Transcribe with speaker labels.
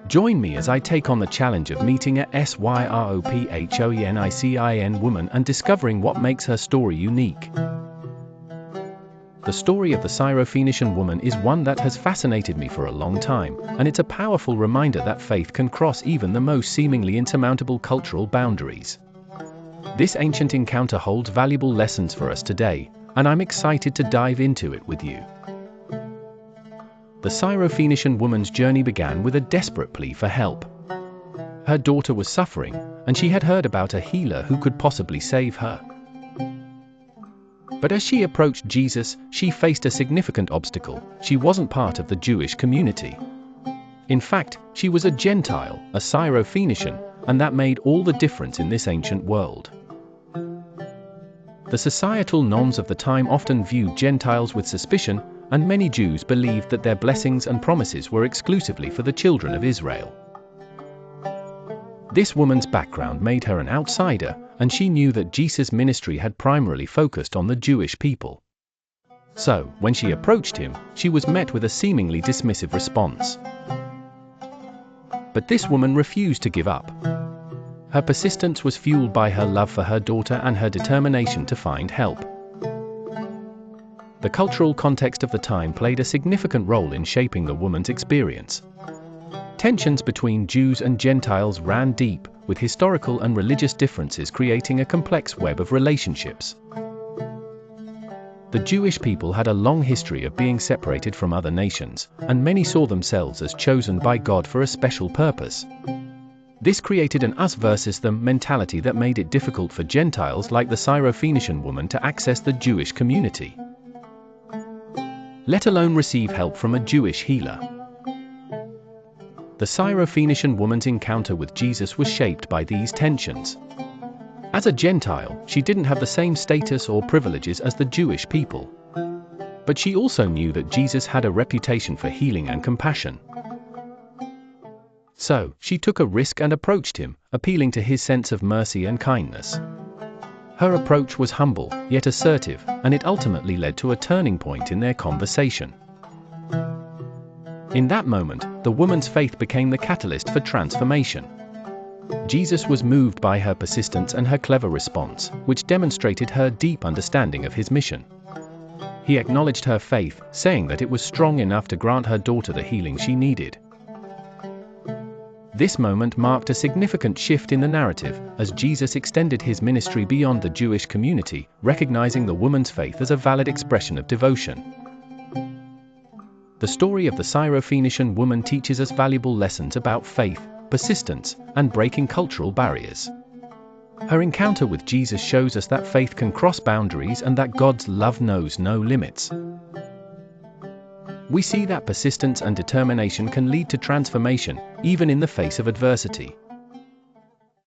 Speaker 1: Join me as I take on the challenge of meeting a Syrophoenician woman and discovering what makes her story unique. The story of the Syrophoenician woman is one that has fascinated me for a long time, and it's a powerful reminder that faith can cross even the most seemingly insurmountable cultural boundaries. This ancient encounter holds valuable lessons for us today, and I'm excited to dive into it with you. The Syrophoenician woman's journey began with a desperate plea for help. Her daughter was suffering, and she had heard about a healer who could possibly save her. But as she approached Jesus, she faced a significant obstacle. She wasn't part of the Jewish community. In fact, she was a Gentile, a Syrophoenician, and that made all the difference in this ancient world. The societal norms of the time often viewed Gentiles with suspicion, and many Jews believed that their blessings and promises were exclusively for the children of Israel. This woman's background made her an outsider, and she knew that Jesus' ministry had primarily focused on the Jewish people. So, when she approached him, she was met with a seemingly dismissive response. But this woman refused to give up. Her persistence was fueled by her love for her daughter and her determination to find help. The cultural context of the time played a significant role in shaping the woman's experience. Tensions between Jews and Gentiles ran deep, with historical and religious differences creating a complex web of relationships. The Jewish people had a long history of being separated from other nations, and many saw themselves as chosen by God for a special purpose. This created an us versus them mentality that made it difficult for Gentiles like the Syrophoenician woman to access the Jewish community, let alone receive help from a Jewish healer. The Syrophoenician woman's encounter with Jesus was shaped by these tensions. As a Gentile, she didn't have the same status or privileges as the Jewish people. But she also knew that Jesus had a reputation for healing and compassion. So, she took a risk and approached him, appealing to his sense of mercy and kindness. Her approach was humble, yet assertive, and it ultimately led to a turning point in their conversation. In that moment, the woman's faith became the catalyst for transformation. Jesus was moved by her persistence and her clever response, which demonstrated her deep understanding of his mission. He acknowledged her faith, saying that it was strong enough to grant her daughter the healing she needed. This moment marked a significant shift in the narrative, as Jesus extended his ministry beyond the Jewish community, recognizing the woman's faith as a valid expression of devotion. The story of the Syrophoenician woman teaches us valuable lessons about faith, persistence, and breaking cultural barriers. Her encounter with Jesus shows us that faith can cross boundaries and that God's love knows no limits. We see that persistence and determination can lead to transformation, even in the face of adversity.